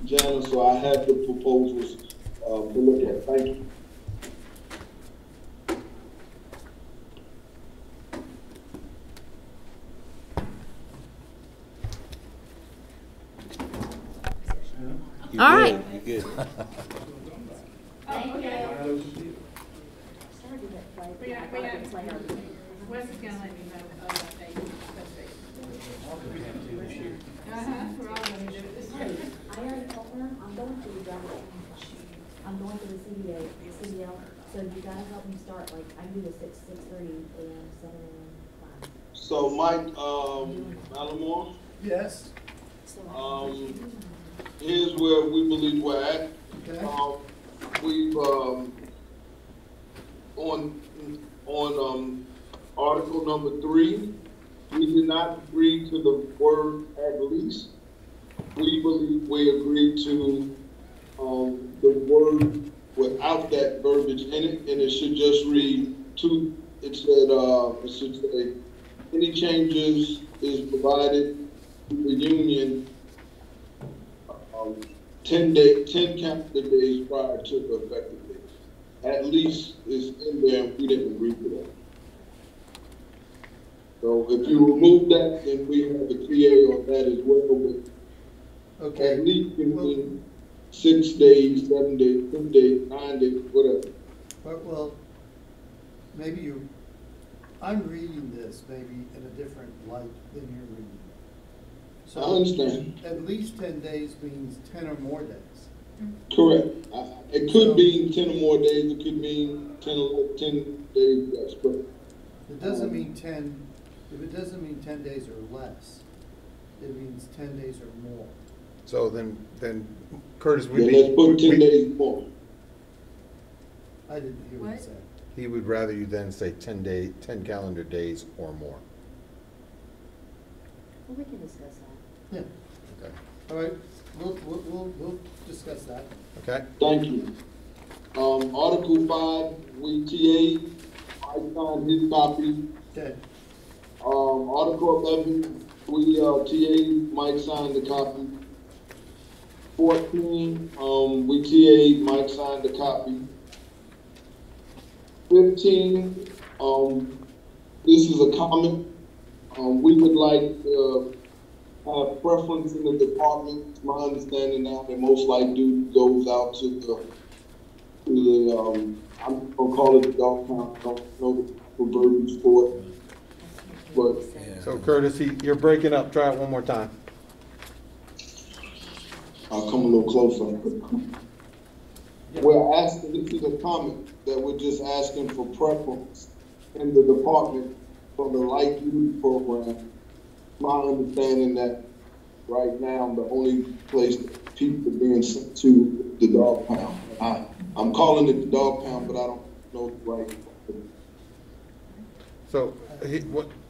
Janice, so I have the proposals to look at. Thank you. All right. You good? Wes is gonna let me know about dates, We have two this year. we're all gonna do it this year. I already told her I'm going to the draft. I'm going to the CDL. So you gotta help me start, like, I do the 6:30 a.m., 7 a.m. class. So Mike, Malamore, Yes. here's where we believe we're at. Okay. We've, on article number 3, we did not agree to the word at least. We believe we agreed to, the word without that verbiage in it, and it should just read it should say, any changes is provided to the union 10 calendar days prior to the effective date. At least is in there, and we didn't agree to that. So if you remove that, then we have the TA on that as well, but Okay. at least can mean 6 days, 7 days, 2 days, 9 days, whatever. Well, maybe I'm reading this maybe in a different light than you're reading it. I So understand. at least 10 days means 10 or more days. Correct. It could mean 10 or more days, it could mean 10 days, yes, but It doesn't mean 10, if it doesn't mean 10 days or less, it means 10 days or more. So then Curtis yeah, let's put 10 days more. I didn't hear what you What? said. he would rather you then say 10 calendar days or more. Well, we can discuss that. Yeah. Okay. All right, we'll discuss that. Okay? Thank you. Article 5, we TA, I signed his copy. Okay. Article 11, we TA, Mike signed the copy. 14, we TA, Mike signed the copy. 15, this is a comment. We would like to have preference in the department. It's my understanding now that most light duty goes out to the I'm gonna call it the dog pound. I don't know the verbiage for it. But So Curtis, you're breaking up. Try it one more time. I'll come a little closer. We're asking, this is a comment that we're just asking for preference in the department for the light duty program. My understanding that right now, the only place that people are being sent to the dog pound. I'm calling it the dog pound, but I don't know the right.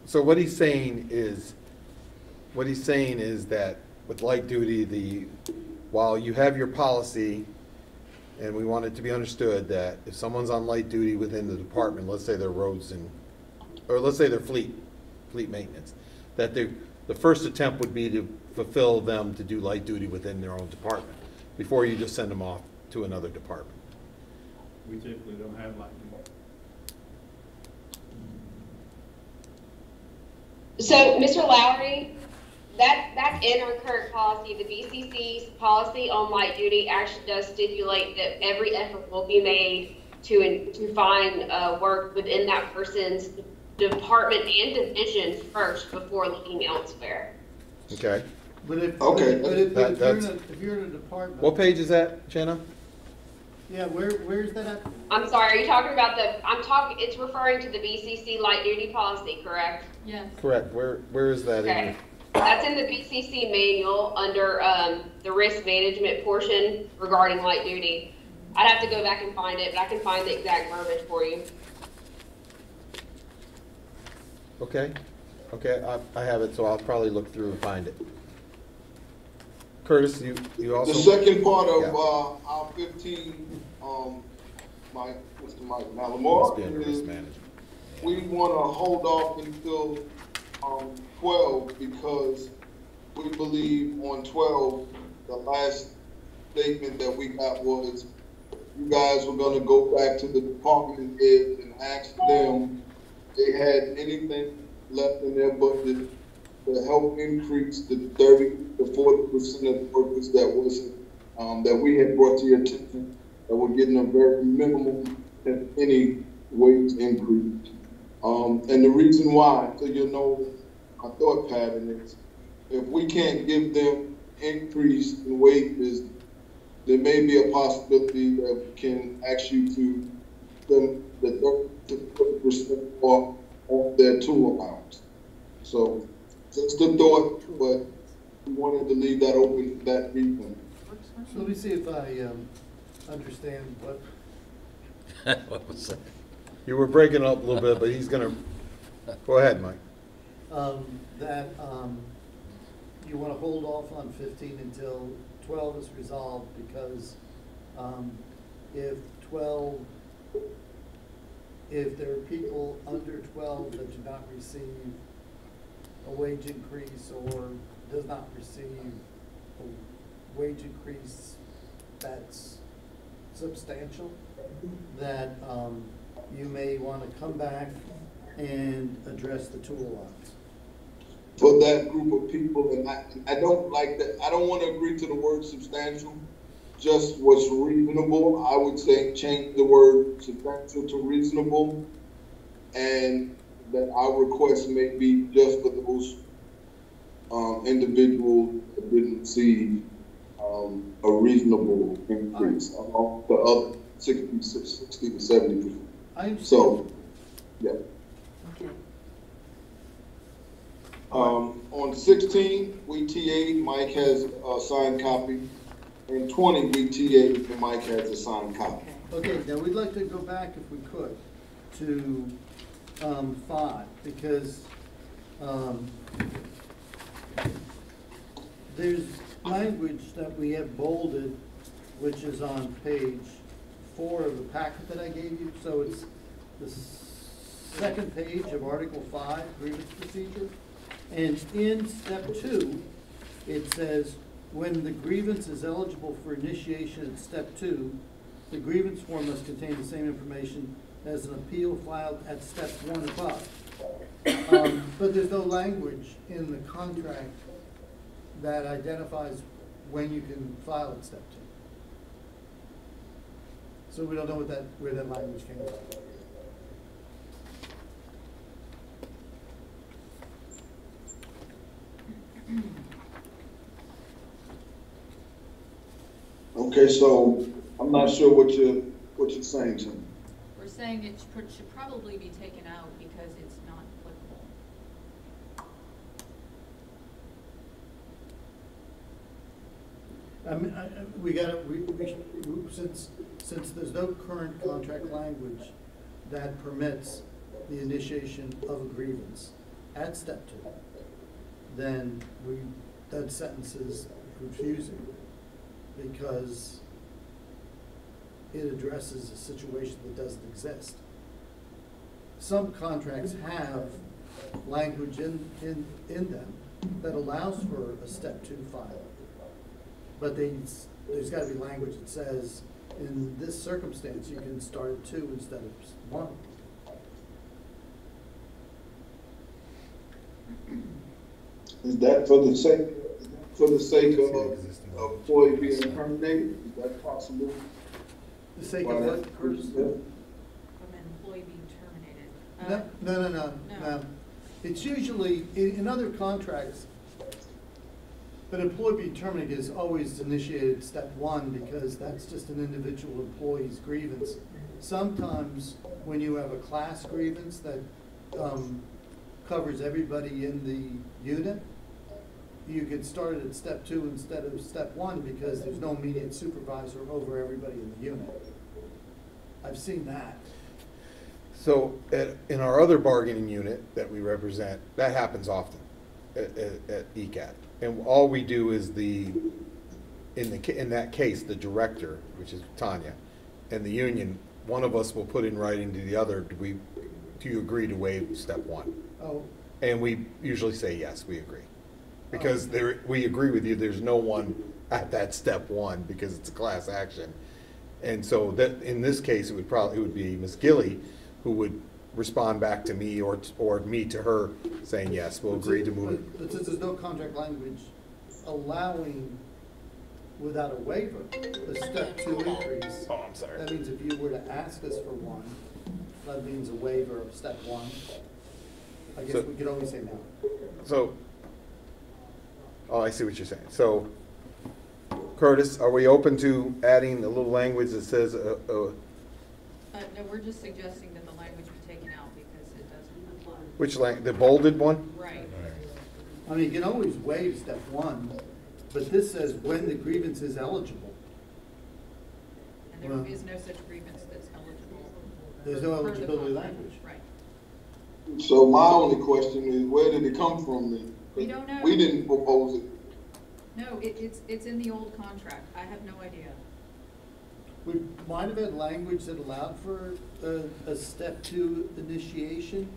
So what he's saying is that with light duty, while you have your policy, and we want it to be understood that if someone's on light duty within the department, let's say they're or let's say they're fleet maintenance, that the first attempt would be to fulfill them to do light duty within their own department before you just send them off to another department. We typically don't have light duty. So, Mr. Lowry, that's in our current policy. The BCC's policy on light duty actually does stipulate that every effort will be made to find work within that person's department and division first before looking elsewhere. Okay. But if, Okay. if you're in a department. What page is that, Jenna? Yeah, where's that at? I'm sorry, are you talking about it's referring to the BCC light duty policy, correct? Yes. Correct. Where is that in Okay. here? That's in the BCC manual under the risk management portion regarding light duty. I'd have to go back and find it, but I can find the exact verbiage for you. Okay. I have it, so I'll probably look through and find it. Curtis, you also. The second part of Yeah. our 15, Mr. Mike Must Malamore, be under is risk management. we want to hold off until 12 because we believe on 12, the last statement that we got was, you guys were gonna go back to the department heads and ask them if they had anything left in their budget to help increase the 30 to 40% of the workers that wasn't, that we had brought to your attention, that were getting a very minimum, if any, wage increase. And the reason why, so you know, my thought pattern is, if we can't give them increase in wages, there may be a possibility that we can ask you to them the 30 to 40% off their tool allowance. So just a thought, but we wanted to leave that open for that reason. So let me see if I understand what, What was that? You were breaking up a little bit, but he's gonna, go ahead, Mike. that you want to hold off on 15 until 12 is resolved, because if 12, if there are people under 12 that do not receive a wage increase or does not receive a wage increase that's substantial, that you may want to come back and address the tool allowance. For that group of people, and I don't like that, I don't want to agree to the word substantial, just what's reasonable. I would say change the word substantial to reasonable, and that our request may be just for those individuals that didn't receive a reasonable increase among the other 60 to 70%. So, yeah. Okay. On 16, we TA, Mike has a signed copy, and 20, we TA, and Mike has a signed copy. Okay, now we'd like to go back, if we could, to 5, because there's language that we have bolded, which is on page 4 of the packet that I gave you. So it's the second page of Article 5, grievance procedure. And in step 2, it says, when the grievance is eligible for initiation at step 2, the grievance form must contain the same information as an appeal filed at step 1 above. But there's no language in the contract that identifies when you can file at step 2. So we don't know what where that language came from. Okay, so I'm not sure what you're saying to me. We're saying it should probably be taken out because it's not applicable. I mean, we since there's no current contract language that permits the initiation of a grievance at step 2, then that sentence is confusing, because it addresses a situation that doesn't exist. Some contracts have language in them that allows for a step 2 filing, but there's got to be language that says, in this circumstance, you can start at 2 instead of 1. Is that for the sake of employee being terminated? Is that possible? The sake of what? From an employee being terminated. No. It's usually, in other contracts, an employee being terminated is always initiated step 1, because that's just an individual employee's grievance. Sometimes when you have a class grievance that covers everybody in the unit, you could start it at step 2 instead of step 1, because there's no immediate supervisor over everybody in the unit. I've seen that. So in our other bargaining unit that we represent, that happens often at ECAT. And all we do is in that case, the director, which is Tanya, and the union, one of us will put in writing to the other, do you agree to waive step 1? Oh, And we usually say, yes, we agree. Because we agree with you, there's no one at that step one because it's a class action. And so that, in this case, it would be Ms. Gilly who would respond back to me or me to her saying, yes, we'll agree to move it. But since there's no contract language allowing without a waiver, a step two increase. Oh, I'm sorry. That means if you were to ask us for one, that means a waiver of step one. I guess So- we could always say no. So, oh, I see what you're saying. So, Curtis, are we open to adding a little language that says, No, we're just suggesting that the language be taken out because it doesn't apply. which the bolded one? Right. I mean, you can always waive step one, but this says when the grievance is eligible. And there Well- is no such grievance that's eligible. There's no per the eligibility contract. language. Right. So my only question is, where did it come from then? We don't know. We didn't propose it. No, it's in the old contract. I have no idea. We might have had language that allowed for a step two initiation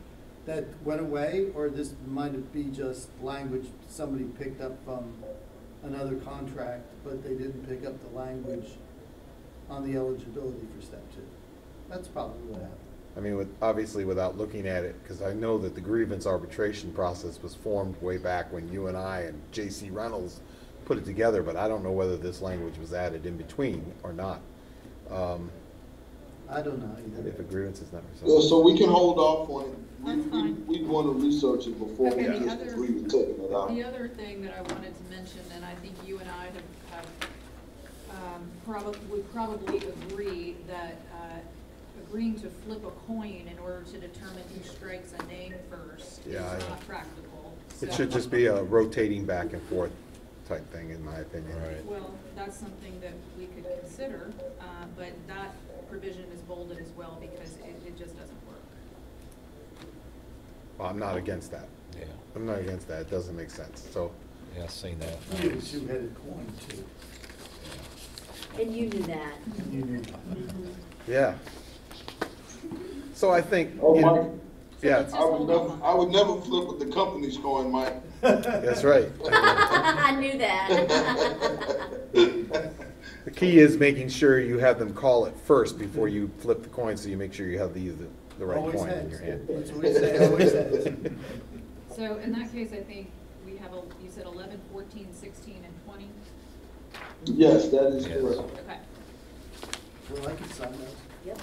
that went away, or this might be just language somebody picked up from another contract, but they didn't pick up the language on the eligibility for step two. That's probably what happened. I mean, obviously without looking at it, because I know that the grievance arbitration process was formed way back when you and I and J.C. Reynolds put it together, but I don't know whether this language was added in between or not. I don't know either. If a grievance is not Yeah, resolved. so we can hold off on it. That's fine. We want to research it before we Okay, the just other- agree to taking it out. The other thing that I wanted to mention, and I think you and I would probably agree that agreeing to flip a coin in order to determine who strikes a name first is Yeah, not practical. It So- should just be a rotating back and forth type thing, in my opinion. Right. Well, that's something that we could consider, but that provision is bolded as well because it just doesn't work. Well, I'm not against that. Yeah, I'm not against that. It doesn't make sense. So, yeah, I've seen that. You need a two-headed coin too. And you knew that. You knew. yeah. So I think, Oh, you know, Mike, yeah, let's just hold off on I would never flip with the company's coin, Mike. that's right. I knew that. The key is making sure you have them call it first before you flip the coin, so you make sure you have the right Always coin in heads. your hand. That's what we say, always heads. So in that case, I think we have, you said 11, 14, 16, and 20? Yes, that is Yes. correct. Okay. Well, I can sign those. Yep.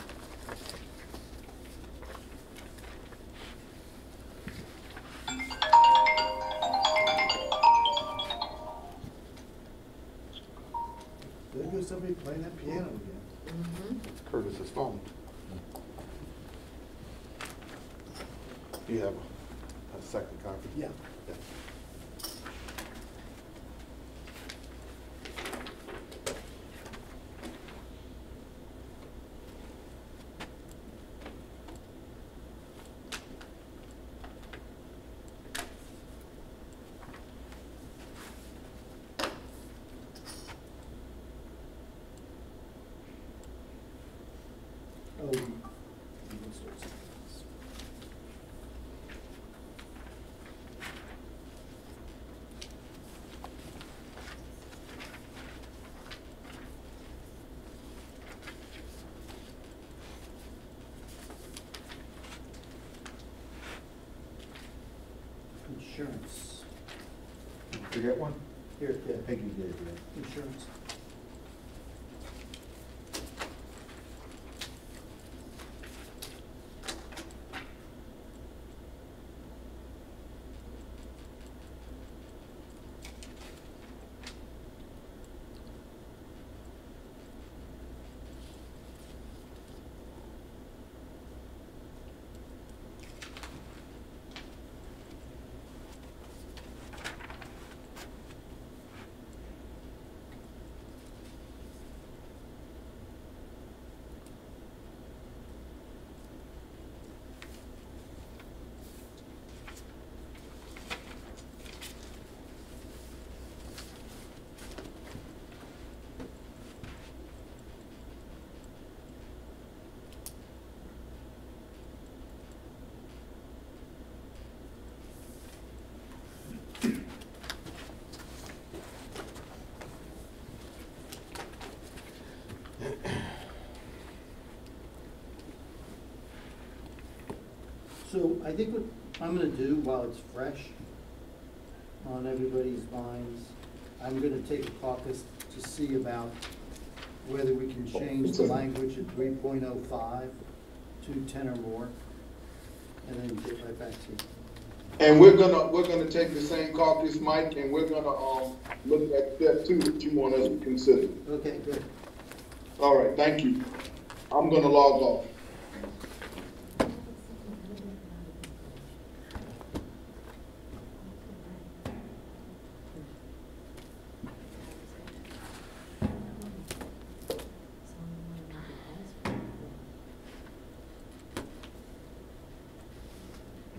There goes somebody playing that piano again. It's Curtis's phone. Do you have a second copy? Yeah. Oh, let's start something else. Insurance. Forget one? Here, yeah, I think you did, yeah. insurance. So I think what I'm gonna do while it's fresh on everybody's minds, I'm gonna take a caucus to see about whether we can change the language at 3.05 to 10 or more, and then get right back to you. And we're gonna take the same caucus, Mike, and we're gonna, look at step 2 that you want us to consider. Okay, good. All right, thank you. I'm gonna log off.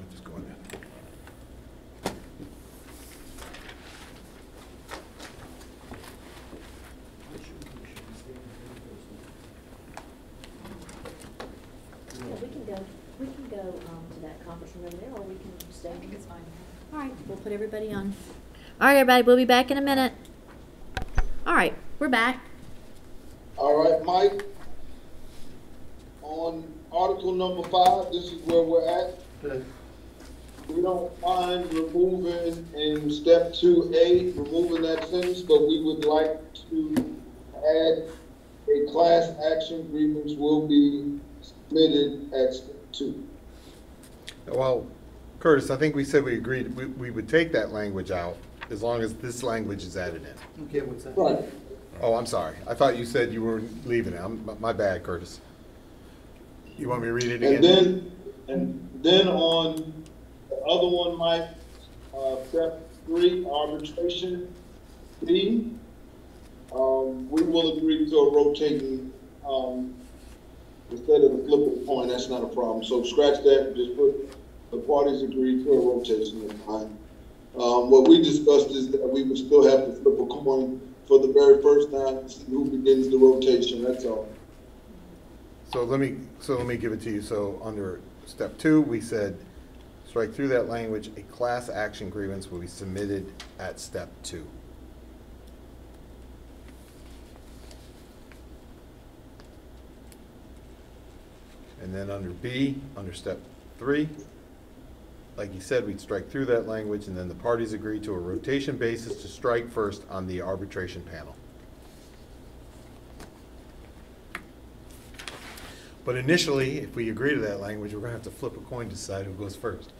I'll just go in there. Yeah, we can go, to that conference room over there, or we can stay. It's fine. All right, we'll put everybody on. All right, everybody, we'll be back in a minute. All right, we're back. All right, Mike. On Article number 5, this is where we're at. Good. We don't mind removing in step 2A, removing that sentence, but we would like to add a class action grievance will be submitted at step 2. Well, Curtis, I think we said we agreed, we would take that language out as long as this language is added in. Okay, what's that? Right. Oh, I'm sorry. I thought you said you were leaving it. My bad, Curtis. You want me to read it again? And then on the other one, Mike, step 3, arbitration B, we will agree to a rotating, instead of the flip of the coin, that's not a problem. So scratch that, just put the parties agree to a rotation, that's fine. What we discussed is that we would still have to flip a coin for the very first time to see who begins the rotation, that's all. So let me give it to you. So under step 2, we said, strike through that language, a class action grievance will be submitted at step 2. And then under B, under step 3, like you said, we'd strike through that language, and then the parties agree to a rotation basis to strike first on the arbitration panel. But initially, if we agree to that language, we're gonna have to flip a coin to decide who goes first.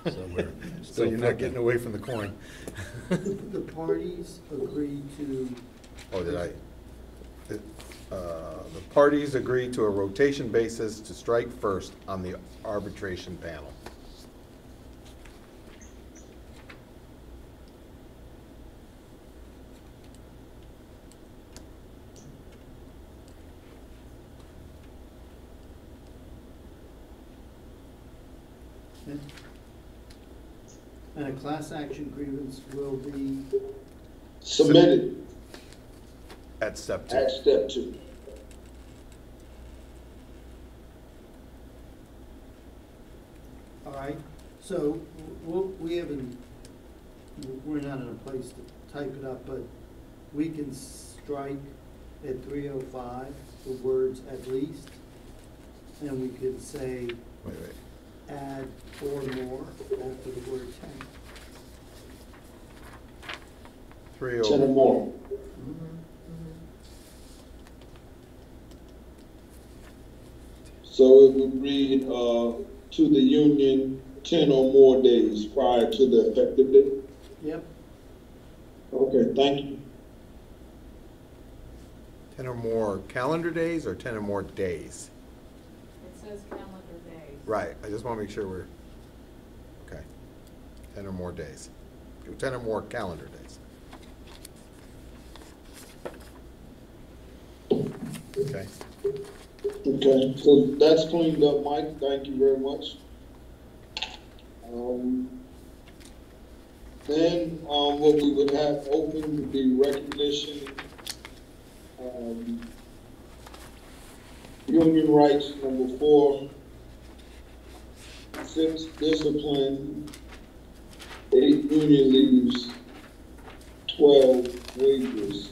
So we're So still you're not getting away from the coin. The parties agree to, Oh, did I? The parties agree to a rotation basis to strike first on the arbitration panel. and a class action grievance will be, Submitted At step 2. at step 2. all right? So we haven't, we're not in a place to type it up, but we can strike at 3:05 the words "at least," and we could say Wait. add or more after the word 10. 3 10 or more. So it would read, to the union 10 or more days prior to the effective date? Yep. Okay, thank you. 10 or more calendar days or 10 or more days? It says calendar days. Right, I just want to make sure we're, okay. 10 or more days. 10 or more calendar days. Okay. Okay, so that's cleaned up, Mike. Thank you very much. Then, what we would have open would be recognition, union rights, number 4, 6, discipline, 8, union leaves, 12, wages.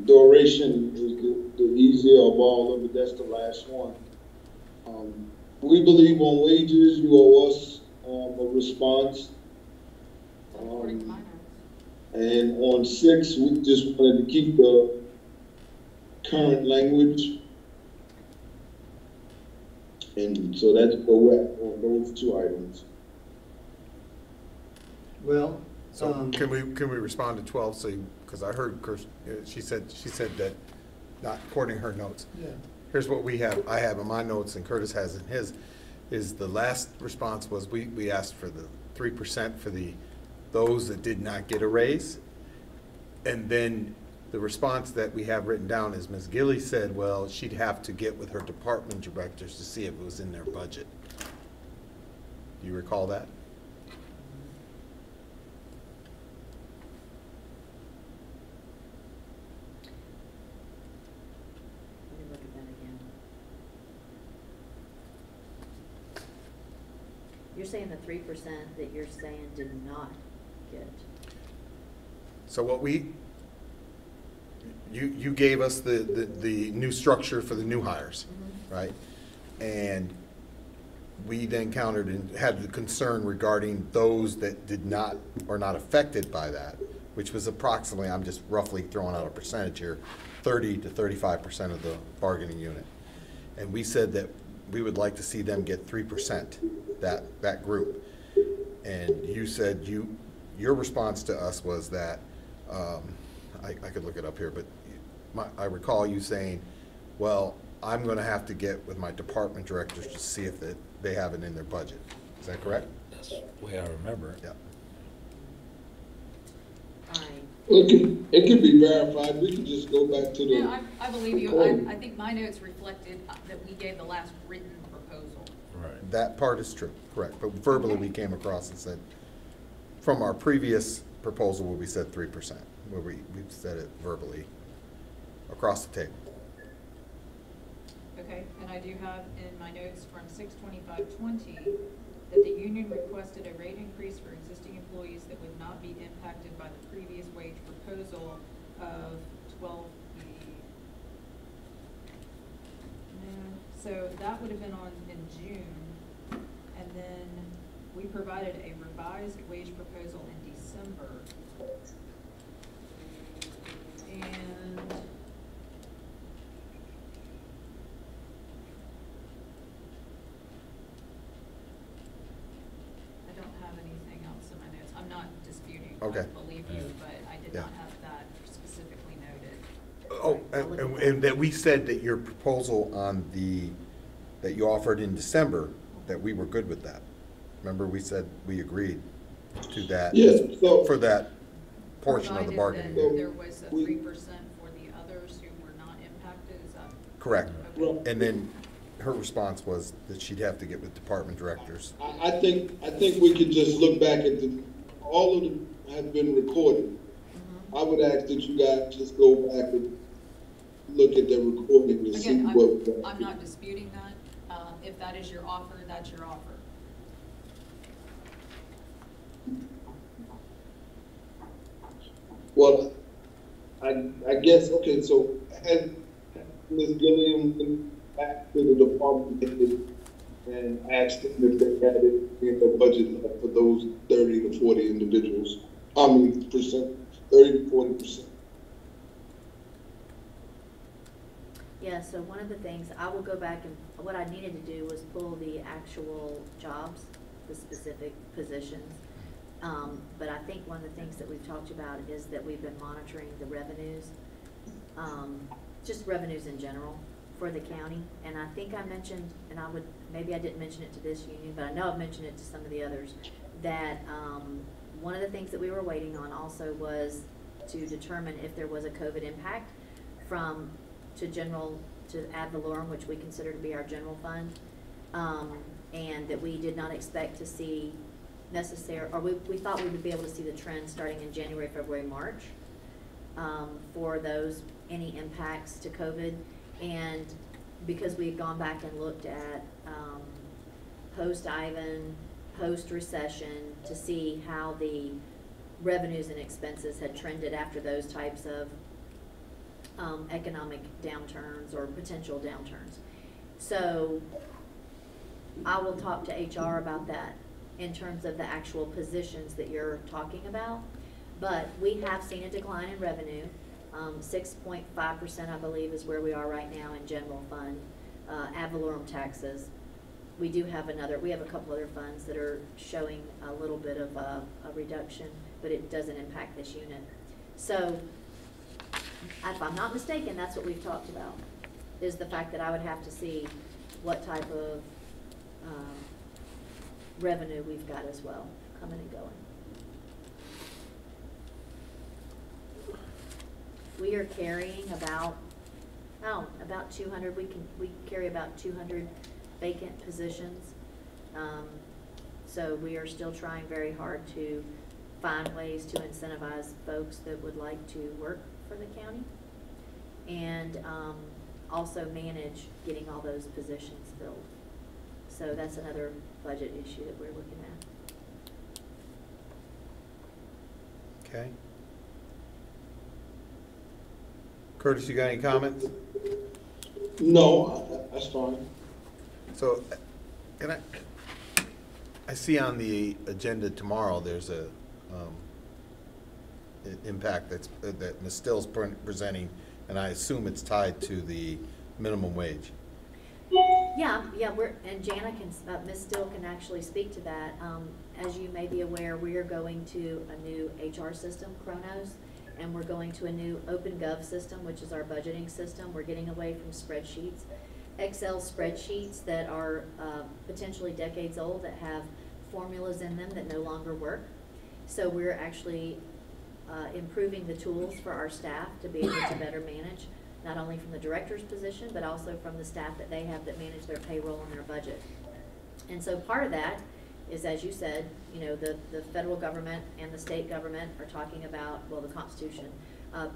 Duration is the easier of all of it, that's the last one. We believe on wages, you owe us, a response. According to my notes. And on 6, we just wanted to keep the current language. And so that's where we're at on those 2 items. Well, So can we respond to 12, so, because I heard she said that, not according to her notes. yeah, Here's what we have, I have in my notes and Curtis has in his, is the last response was we asked for the 3% for those that did not get a raise. And then the response that we have written down is Ms. Gilly said, well, she'd have to get with her department directors to see if it was in their budget. Do you recall that? Let me look at that again. You're saying the 3% that you're saying did not get. So what you gave us the new structure for the new hires, right? And we then countered and had the concern regarding those that did not, or not affected by that, which was approximately, I'm just roughly throwing out a percentage here, 30 to 35% of the bargaining unit. And we said that we would like to see them get 3%, that group. And you said your response to us was that, I could look it up here, but I recall you saying, well, I'm going to have to get with my department directors to see if they have it in their budget. Is that correct? That's the way I remember it. Yeah. All right. It can be verified. We can just go back to the. Yeah, I believe you. I think my notes reflected that we gave the last written proposal. Right. That part is true, correct. But verbally, we came across and said, from our previous proposal where we said 3%, where we've said it verbally across the table. Okay, and I do have in my notes from 6/25/20 that the union requested a rate increase for existing employees that would not be impacted by the previous wage proposal of 12. So that would have been in June, and then we provided a revised wage proposal in December. And I don't have anything else in my notes. I'm not disputing. Okay. I believe you, but I did Yeah. not have that specifically noted. Oh, and that we said that your proposal on that you offered in December, that we were good with that. Remember, we said we agreed to that. Yeah, so- For that portion of the bargaining. Provided that there was a 3% for the others who were not impacted, is that? Correct. Okay. And then her response was that she'd have to get with department directors. I think we could just look back at all of them have been recorded. I would ask that you guys just go back and look at the recording and see Again, what. I'm not disputing that. If that is your offer, that's your offer. Well, I guess, okay, so had Ms. Gilliam been back to the department and asked them if they had it in their budget for those 30 to 40 individuals? How many percent? 30 to 40%. Yeah, so one of the things, I will go back and, what I needed to do was pull the actual jobs, the specific positions. But I think one of the things that we've talked about is that we've been monitoring the revenues, just revenues in general for the county. And I think I mentioned, and maybe I didn't mention it to this union, but I know I've mentioned it to some of the others, that one of the things that we were waiting on also was to determine if there was a COVID impact to ad valorem, which we consider to be our general fund, and that we did not expect to see we thought we would be able to see the trend starting in January, February, March, for any impacts to COVID. And because we had gone back and looked at post-Ivan, post-recession, to see how the revenues and expenses had trended after those types of economic downturns or potential downturns. So I will talk to HR about that in terms of the actual positions that you're talking about. But we have seen a decline in revenue. 6.5%, I believe, is where we are right now in general fund. Ad valorem taxes. We do have we have a couple other funds that are showing a little bit of a reduction, but it doesn't impact this unit. So, if I'm not mistaken, that's what we've talked about, is the fact that I would have to see what type of revenue we've got as well, coming and going. We are carrying about 200, we carry about 200 vacant positions. So we are still trying very hard to find ways to incentivize folks that would like to work for the county, and also manage getting all those positions filled. So that's another budget issue that we're looking at. Okay. Curtis, you got any comments? No, that's fine. So, and I see on the agenda tomorrow, there's a impact that Ms. Still's presenting, and I assume it's tied to the minimum wage. Yeah, and Jana Ms. Still can actually speak to that. As you may be aware, we are going to a new HR system, Kronos, and we're going to a new OpenGov system, which is our budgeting system. We're getting away from spreadsheets, Excel spreadsheets that are potentially decades old, that have formulas in them that no longer work. So we're actually improving the tools for our staff to be able to better manage, not only from the director's position, but also from the staff that they have that manage their payroll and their budget. And so part of that is, as you said, the federal government and the state government are talking about, well, the Constitution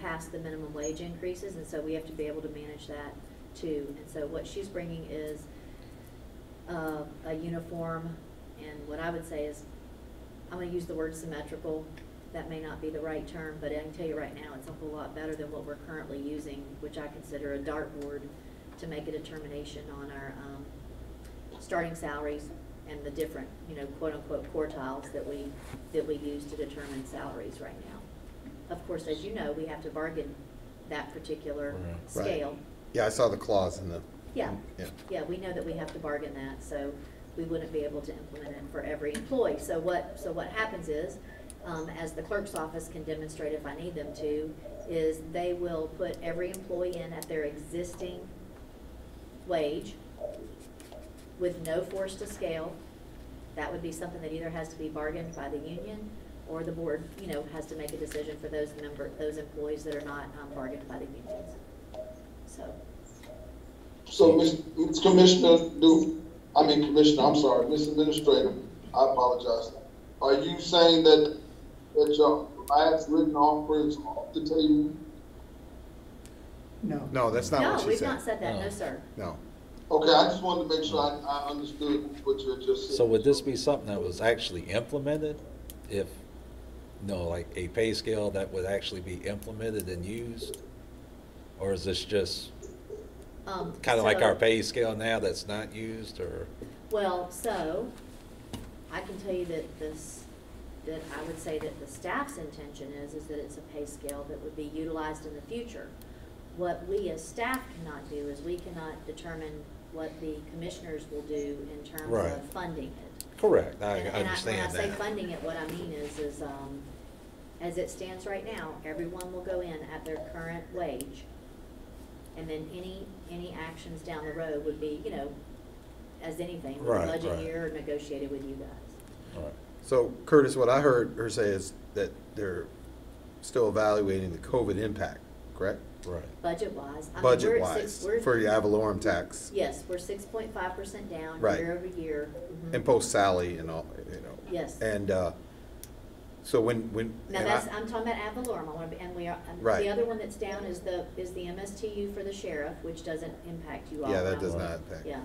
passed the minimum wage increases, and so we have to be able to manage that too. And so what she's bringing is a uniform, and what I would say is, I'm going to use the word symmetrical. That may not be the right term, but I can tell you right now it's a whole lot better than what we're currently using, which I consider a dartboard to make a determination on our starting salaries and the different, quote unquote quartiles that we use to determine salaries right now. Of course, as you know, we have to bargain that particular scale. Right. Yeah, I saw the clause in the. Yeah, we know that we have to bargain that, so we wouldn't be able to implement it for every employee. So what happens is, as the clerk's office can demonstrate if I need them to, is they will put every employee in at their existing wage with no force to scale. That would be something that either has to be bargained by the union, or the board, has to make a decision for those employees that are not bargained by the unions. So, Ms. Ms. Administrator, I apologize. Are you saying that your last written offer is off the table? No. No, that's not what she said. No, we've not said that, no, sir. No. Okay, I just wanted to make sure I understood what you had just said. So would this be something that was actually implemented? Like a pay scale that would actually be implemented and used? Or is this just kind of like our pay scale now that's not used, or? Well, so I can tell you that I would say that the staff's intention is that it's a pay scale that would be utilized in the future. What we as staff cannot do is we cannot determine what the commissioners will do in terms of funding it. Correct, I And understand that. when I say funding it, what I mean is as it stands right now, everyone will go in at their current wage. And then any actions down the road would be, as anything, with the budget year negotiated with you guys. Right. So Curtis, what I heard her say is that they're still evaluating the COVID impact, correct? Right. Budget-wise. Budget-wise, for the ad valorem tax. Yes, we're 6.5% down Right. year over year. Mhm. And post-Sally and all, Yes. And so when. Now and I'm talking about ad valorem, and Right. the other one that's down is the MSTU for the sheriff, which doesn't impact you all. Yeah, that now. does not impact, Yeah.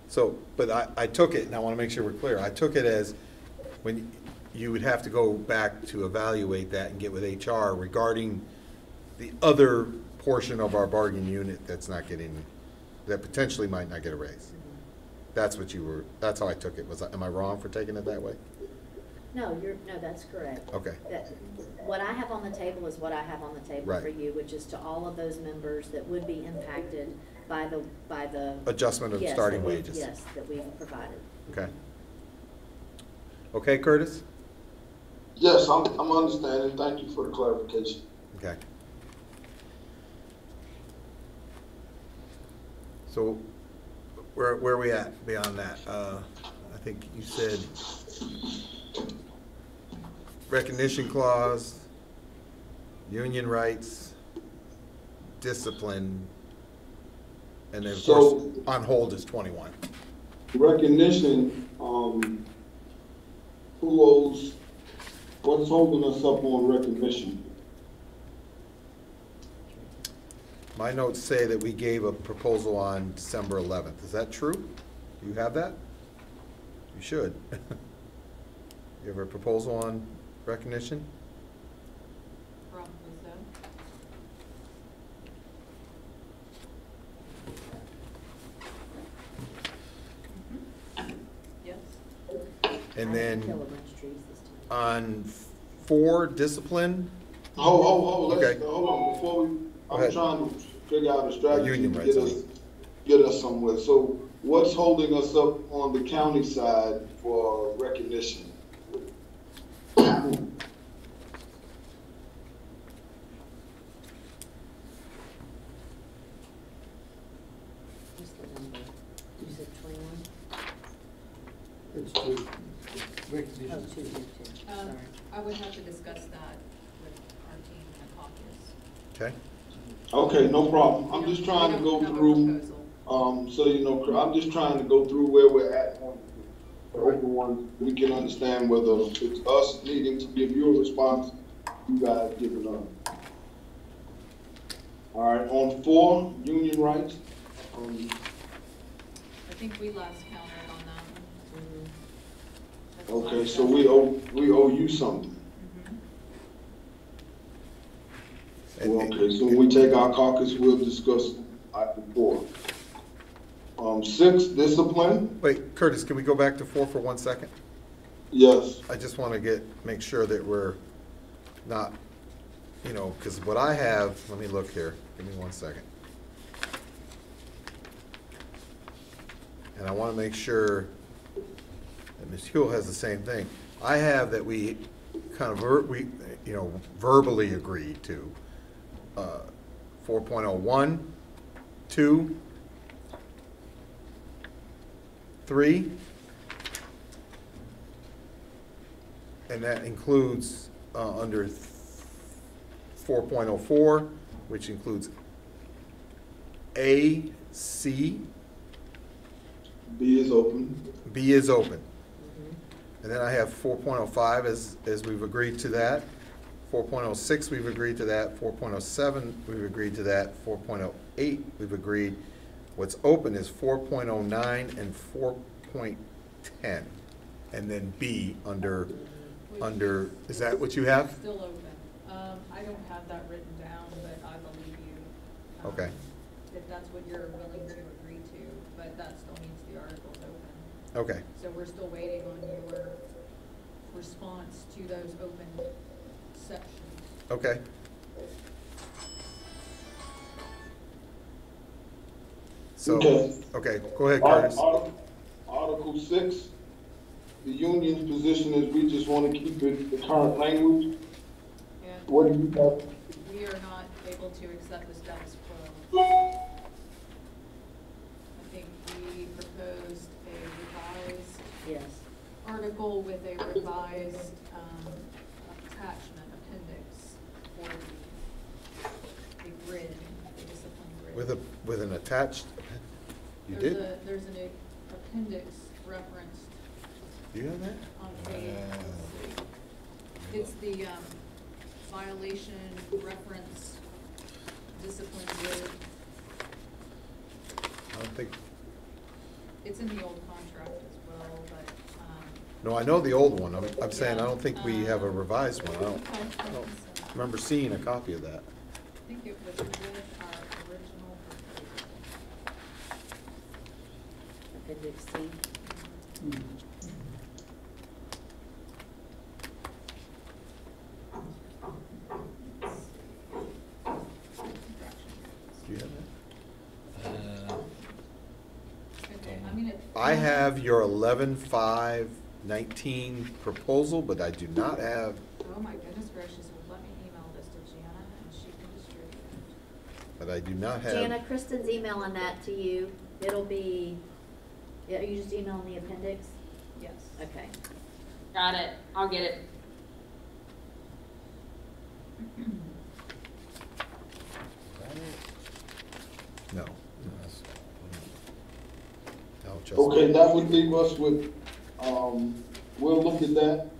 So, but I took it, and I want to make sure we're clear, I took it as when you would have to go back to evaluate that and get with HR regarding the other portion of our bargaining unit that's not getting, that potentially might not get a raise. That's what you were, that's how I took it. Am I wrong for taking it that way? No, no, that's correct. Okay. What I have on the table is what I have on the table Right. for you, which is to all of those members that would be impacted by the. Adjustment of Yes, starting that we- wages. Yes, that we've provided. Okay. Okay, Curtis? Yes, I'm understanding. Thank you for the clarification. Okay. So where are we at beyond that? I think you said recognition clause, union rights, discipline, and then of course, on hold is 21. Recognition, who owes, what's holding us up on recognition? My notes say that we gave a proposal on December 11th. Is that true? Do you have that? You should. You have a proposal on recognition? Probably so. Yes. And I then didn't kill a bunch of trees this time. on 4, discipline, Hold, Okay. hold on, before we, Go I'm ahead. trying to figure out a strategy Union to rights, get us somewhere. So what's holding us up on the county side for recognition? What's the number? You said 21? It's two. Oh, Recognition. 2, 2, 2, sorry. I would have to discuss that with our team in the caucus. okay? Okay, no problem. I'm just trying to go through, so you know, I'm just trying to go through where we're at on the open one. We can understand whether it's us needing to give you a response, you guys giving us. All right, on 4, union rights. I think we last counted on that one. Mhm. That's the Okay, last so one. we owe you something. Mhm. Well, okay, so when we take our caucus, we'll discuss item 4. 6, discipline. Wait, Curtis, can we go back to 4 for 1 second? Yes. I just want to make sure that we're not, you know, because what I have, let me look here, give me 1 second. And I want to make sure that Ms. Huell has the same thing. I have that we kind of, verbally agreed to 4.01, 2, 3, and that includes under 4.04, which includes A, C, B is open. B is open. Mhm. And then I have 4.05 as we've agreed to that. 4.06, we've agreed to that. 4.07, we've agreed to that. 4.08, we've agreed. What's open is 4.09 and 4.10. And then B under, is that what you have? Still open. I don't have that written down, but I believe you. Okay. If that's what you're willing to agree to, but that still means the article's open. Okay, So we're still waiting on your response to those open sections. okay. So, Okay. okay, go ahead, Curtis. Article 6, the union's position is we just want to keep it the current language. And What do you have? we are not able to accept the status quo. I think we proposed a revised Yes. article with a revised attachment appendix for the grid, the discipline grid. With an attached, you did? There's an appendix referenced Do you have that? on page, let's see. It's the violation reference discipline grid. I don't think, It's in the old contract as well, but, no, I know the old one. I'm saying I don't think we have a revised one. I don't I remember seeing a copy of that. think it was with our original proposal. Appendix 6C. Do you have that? Okay, I mean, I have your 11/5/19 proposal, but I do not have, oh my goodness gracious, well, let me email this to Jana and she can distribute it. but I do not have. Jana, Kristen's emailing that to you. It'll be, yeah, are you just emailing the appendix? Yes. Okay. Got it. I'll get it. No. No, just. Okay, that would leave us with, we'll look at that,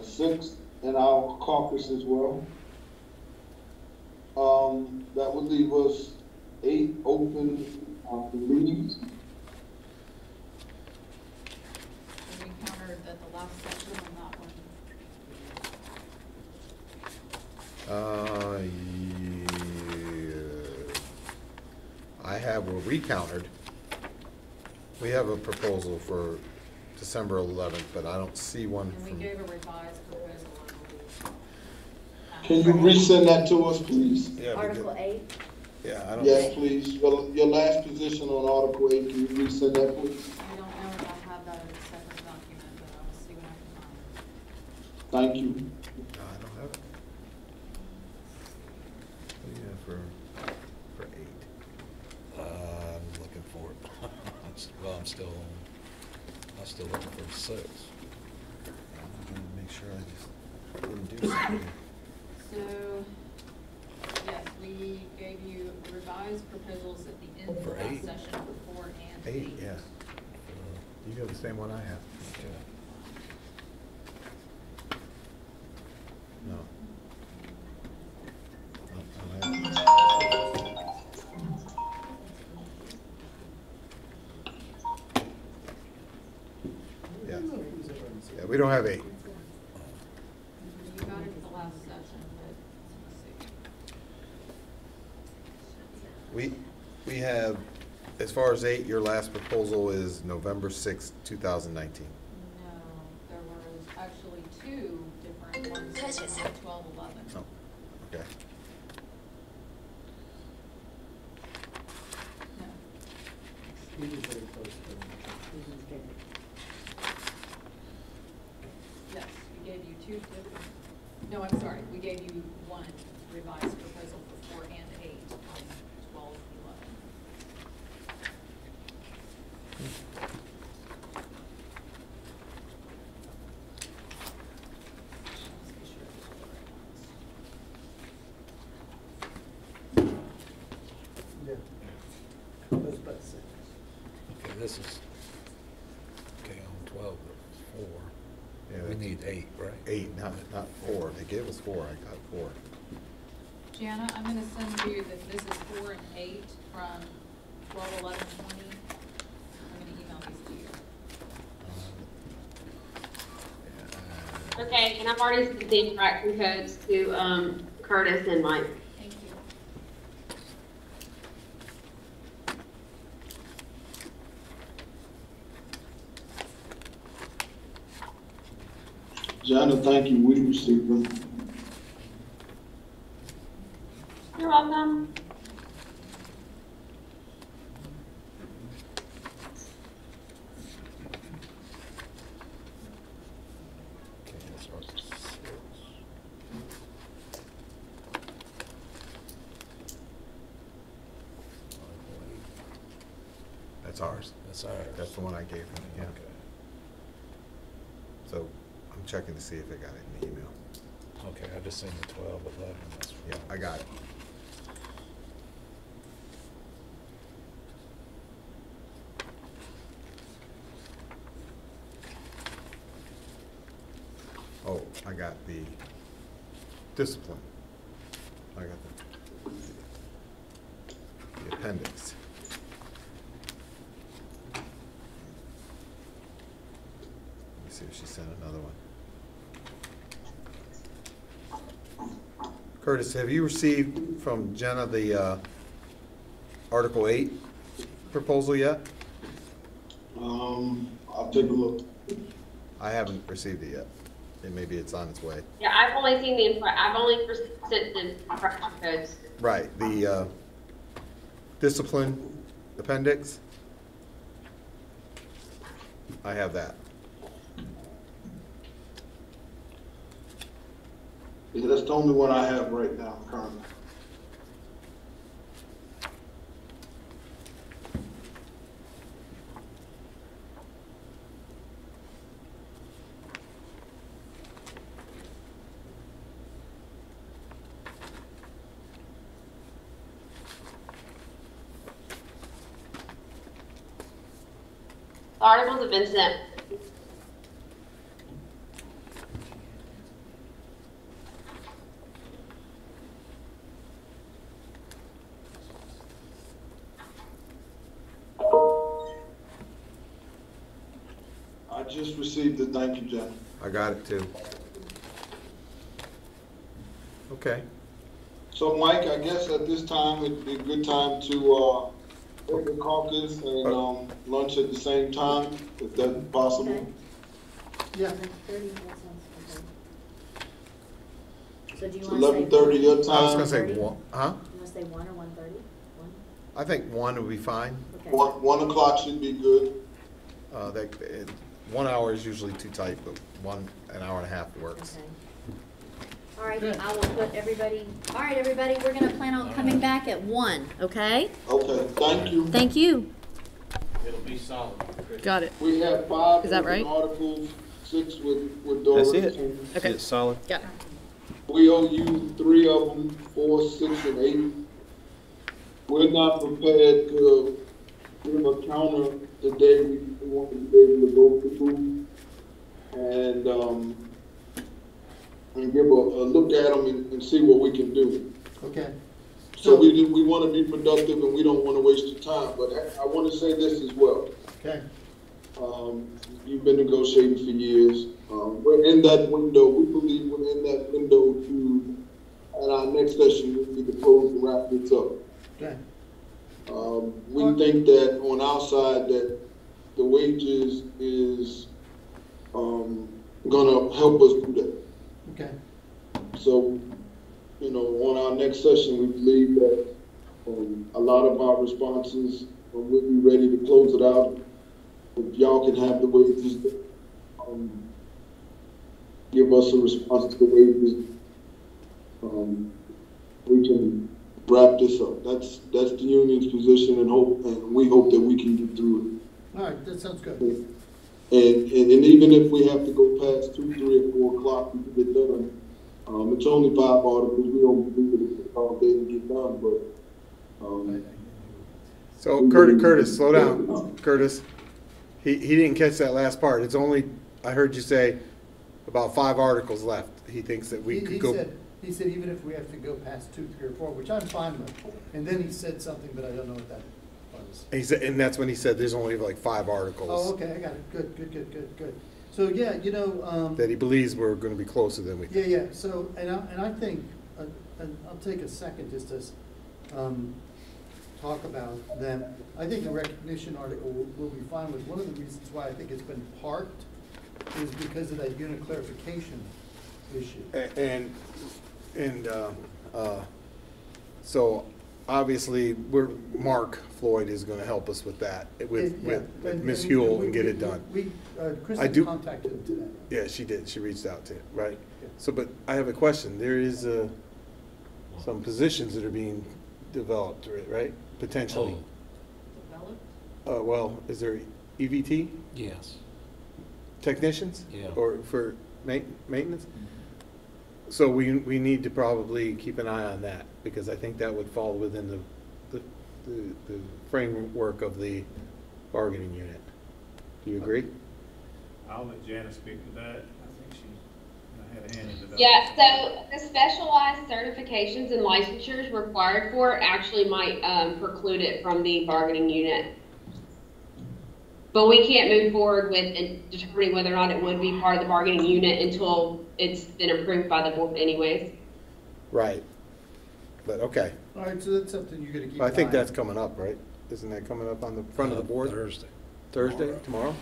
6 in our caucus as well. That would leave us 8 open, leads. And we countered at the last session on that one. I have, we're recountered. We have a proposal for December 11th, but I don't see one And we from. gave a revised proposal, I Can believe. you resend that to us, please? Yeah, Article 8? Yeah, I don't. Yes, please. Your last position on Article 8, can you resend that, please? I don't know if I have that in a separate document, but I will see what I can find. Thank you. No, I don't have it. What do you have for 8? I'm looking for it. Well, I'm still looking for 6. I'm gonna make sure I just didn't do something. So, yes, we gave you revised proposals at the end of the For last 8? session for 4 and 8. 8, yeah. You have the same one I have. Okay. No. Yeah. Yeah, we don't have 8. You got it at the last session, but let's see. We have, as far as 8, your last proposal is November 6th, 2019. No, there was actually 2 different ones on 12/11. Oh, okay. No. He was very close to it. Yes, we gave you 2 different, no, I'm sorry, we gave you 1 revised proposal for 4 and 8 on 12/11. Yeah. That's about 6. Okay, this is, okay, on 12, 4. Yeah, We that's- need 8, right? 8, not 4. They gave us 4, I got 4. Jana, I'm gonna send you that this is 4 and 8 from 12/11/20. I'm gonna email these to you. Okay, and I've already sent the infraction codes to, Curtis and Mike. Thank you. Jana, thank you. We received them. You're welcome. Okay, that's Article 6. Article 8. That's ours. That's ours. That's the one I gave him, yeah. Okay. So I'm checking to see if I got it in the email. Okay, I just seen the 12, 11. That's Yeah, I got it. Oh, I got the discipline. I got the appendix. Let me see if she sent another one. Curtis, have you received from Jenna the Article 8 proposal yet? I'll take a look. I haven't received it yet, and maybe it's on its way. Yeah, I've only seen I've only sent the infraction codes. Right, the discipline appendix. I have that. Yeah, that's the only one I have right now, currently. The articles have been sent. I just received it, thank you, Jen. I got it too. Okay. So, Mike, I guess at this time, it'd be a good time to, take the caucus and, lunch at the same time, if that's possible. Okay. Yeah, 11:30, that sounds okay. So do you It's want to say? 11:30 your I was time. gonna say 1:30? one, huh? You want to say 1 or 1:30? 1? I think 1 would be fine. Okay. 1 o'clock should be good. 1 hour is usually too tight, but an hour and a half works. Okay. All right, Good. I will put everybody, all right, everybody, we're gonna plan on coming back at 1, okay? Okay, thank you. Thank you. It'll be solid. Got it. We have 5 Is that open right? articles, 6 with Doris. Okay. It's solid. Got it. We owe you 3 of them, 4, 6, and 8. We're not prepared to give a counter today. We want to be able to go through and give a look at them and see what we can do. okay. So we want to be productive and we don't want to waste your time, but I want to say this as well. Okay, You've been negotiating for years. We're in that window. We believe we're in that window to, at our next session, we need to close and wrap this up. okay, We think that on our side that the wages is, gonna help us do that. okay. So, on our next session, we believe that, a lot of our responses, we'll be ready to close it out. If y'all can have the wages, give us a response to the wages, we can wrap this up. That's the union's position and we hope that we can get through All right, that sounds good. it. And even if we have to go past 2, 3, or 4 o'clock to get done, it's only 5 articles. We don't believe it take all day to get done, but, So Curtis, slow down. Curtis, he didn't catch that last part. It's only, I heard you say about 5 articles left. He thinks that we could go. He said even if we have to go past 2, 3, or 4, which I'm fine with. And then he said something, but I don't know what that was. He said, and that's when he said there's only like 5 articles. Oh, okay, I got it. Good. So, yeah, That he believes we're gonna be closer than we think. yeah, so, and I think, and I'll take a second just to, talk about them. I think the recognition article will be fine with. One of the reasons why I think it's been parked is because of that unit clarification issue. So obviously, Mark Floyd is gonna help us with that, with Ms. Huell and get it done. I Kristen do- contacted him today. Yeah, she did, she reached out to him, right? Yeah. So, but I have a question, there is, some positions that are being developed, right, potentially? Developed? Well, is there EVT Yes. technicians? Yeah. Or for maintenance? So we need to probably keep an eye on that, because I think that would fall within the framework of the bargaining unit. Do you agree? I'll let Janice speak to that. I think she had a hand in developing. Yeah, so the specialized certifications and licensures required for it actually might preclude it from the bargaining unit. But we can't move forward with determining whether or not it would be part of the bargaining unit until it's been approved by the board anyways. Right. But, okay. All right, so that's something you're gonna keep an eye I on. think that's coming up, right? Isn't that coming up on the front of the board? Thursday. Thursday, tomorrow?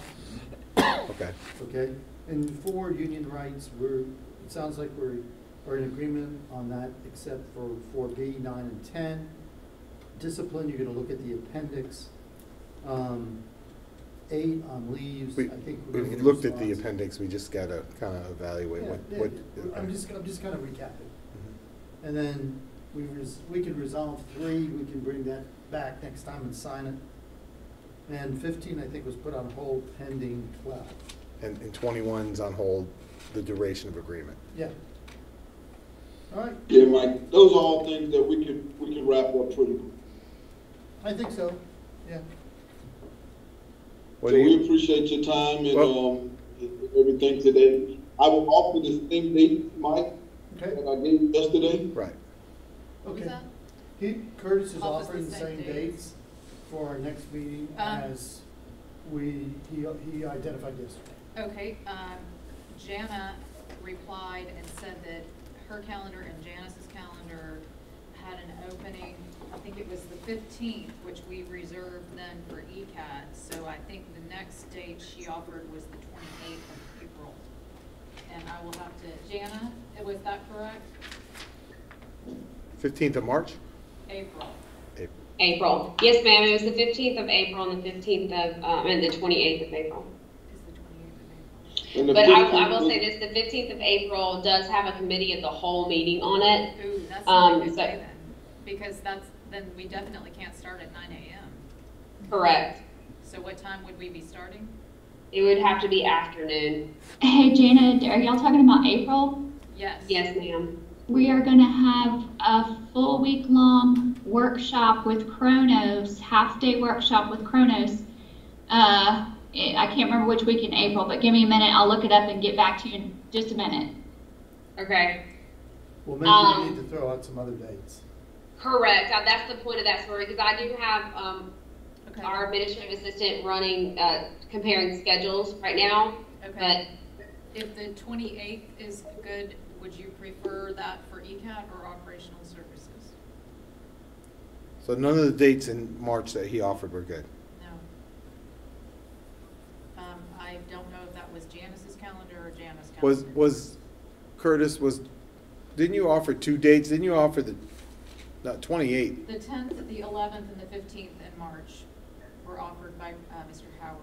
Okay. Okay, and for union rights, it sounds like we're in agreement on that, except for 4B, 9, and 10. Discipline, you're gonna look at the appendix. 8 on leaves, I think we're gonna We've get a looked at the response. appendix, we just gotta kind of evaluate Yeah, what. yeah, I'm just kind of recapping. Mhm. And then we can resolve 3, we can bring that back next time and sign it. And 15, I think, was put on hold pending 12. And 21's on hold, the duration of agreement. Yeah. All right, Yeah, Mike, those are all things that we can wrap up pretty quick. I think so, yeah. What So do we you, appreciate your time and, Well- everything today. I will offer the same date, Mike, Okay, that I gave yesterday. right. What was okay. that? Curtis is Offers offering the same dates for our next meeting as he identified yesterday. Okay, Jana replied and said that her calendar and Janice's calendar had an opening, I think it was the 15th, which we reserved then for ECAT. So I think the next date she offered was the 28th of April. And I will have to, Jana, was that correct? 15th of March? April. April. Yes, ma'am, it was the 15th of April and the 15th of, and the 28th of April. Is the 28th of April. And the But I 15th will say this, the 15th of April does have a committee of the whole meeting on it. Ooh, that's not a good so- day then, because then we definitely can't start at 9 a.m. Correct. So what time would we be starting? It would have to be afternoon. Hey, Janet, are y'all talking about April? Yes. Yes, ma'am. We are going to have a full week-long workshop with Kronos, half-day workshop with Kronos. I can't remember which week in April, but give me a minute. I'll look it up and get back to you in just a minute. Okay. Well, maybe we need to throw out some other dates. Correct. That's the point of that story, because I do have Okay. our administrative assistant running, comparing schedules right now. Okay. If the 28th is good, would you prefer that for ECAT or operational services? So none of the dates in March that he offered were good. No. I don't know if that was Janice's calendar or Janice's calendar. Was Curtis, didn't you offer 2 dates? Didn't you offer the 28th? The 10th, the 11th, and the 15th in March were offered by Mr. Howard.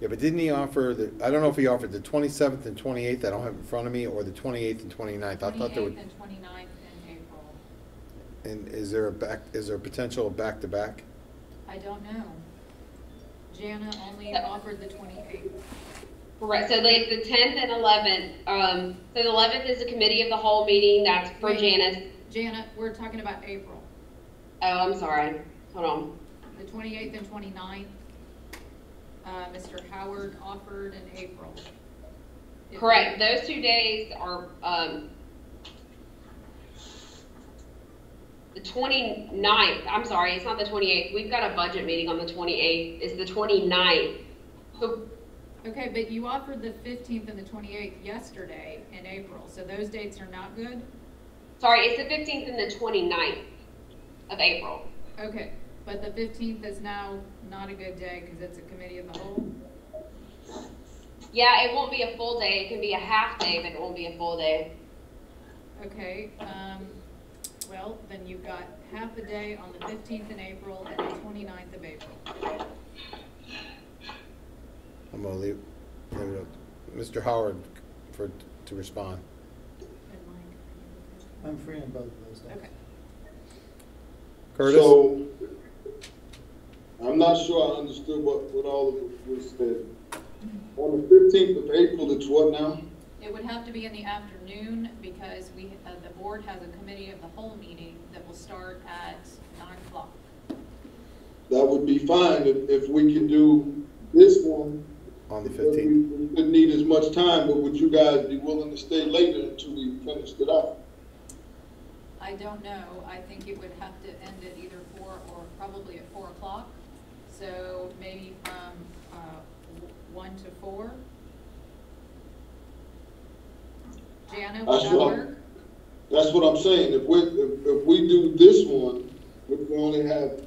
Yeah, but didn't he offer I don't know if he offered the 27th and 28th, I don't have it in front of me, or the 28th and 29th. I thought there would. 28th and 29th in April. And is there a potential back-to-back? I don't know. Jana only offered the 28th. Correct. So like the 10th and 11th. So the 11th is a committee of the whole meeting. That's for Wait. Janice. Jana, we're talking about April. Oh, I'm sorry. Hold on. The 28th and 29th, Mr. Howard offered in April. If Correct. Those 2 days are the 29th. I'm sorry, it's not the 28th. We've got a budget meeting on the 28th. It's the 29th. So, Okay, but you offered the 15th and the 28th yesterday in April, so those dates are not good? sorry, it's the 15th and the 29th of April. Okay, but the 15th is now not a good day because it's a committee of the whole? Yeah, it won't be a full day. It can be a half day, but it won't be a full day. Okay, well, then you've got half a day on the 15th in April and the 29th of April. I'm gonna leave it up to Mr. Howard to respond. I'm free on both of those days. Okay. Curtis? So, I'm not sure I understood what all of it was said. On the 15th of April, it's what now? It would have to be in the afternoon because the board has a committee of the whole meeting that will start at 9 o'clock. That would be fine if we could do this one. On the Because 15th. We didn't need as much time, but would you guys be willing to stay later until we finished it up? I don't know. I think it would have to end at either 4 or probably at 4 o'clock. So maybe from 1 to 4. Jana, would that work? That's what I'm saying. If we do this one, which we only have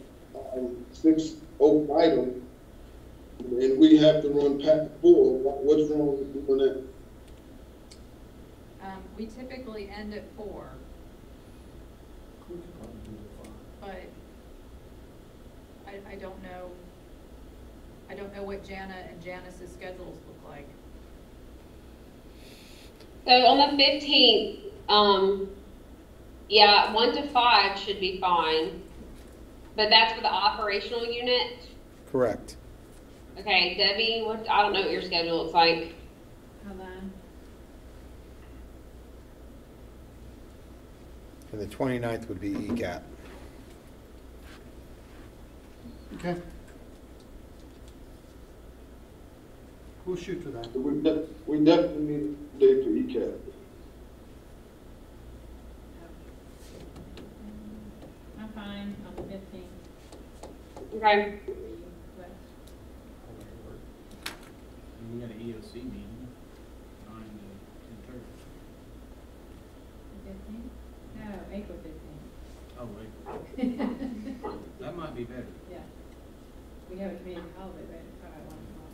6 open items, and we have to run past 4, what's wrong with doing that? We typically end at 4, but I don't know. I don't know what Jana and Janice's schedules look like. So on the 15th, yeah, 1 to 5 should be fine, but that's for the operational unit. Correct. Okay, Debbie, I don't know what your schedule looks like. Hold on. And the 29th would be ECAT. Okay. We'll shoot for that. We definitely need a day for ECAT. I'm fine on the 15th. Okay. We got an EOC meeting, 9 to 10:30. The 15th? No, April 15th. Oh, wait, that might be better. Yeah. We have a community holiday, right, at 1 o'clock.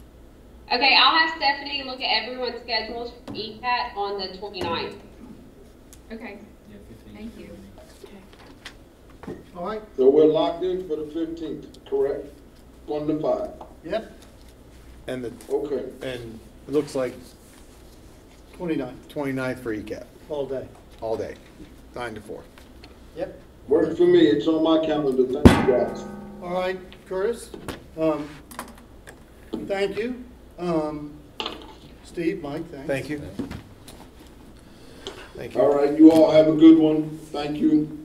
Okay, I'll have Stephanie look at everyone's schedules for ECAT on the 29th. Okay, Yeah, 15. thank you. All right, So we're locked in for the 15th, correct? 1 to 5. yep, And Okay. and it looks like 29, 29th for ECAT, all day. all day, 9 to 4. Yep. Works for me, it's on my calendar, thank you guys. All right, Curtis, thank you. Steve, Mike, thanks. Thank you. Thank you. All right, you all have a good one, thank you.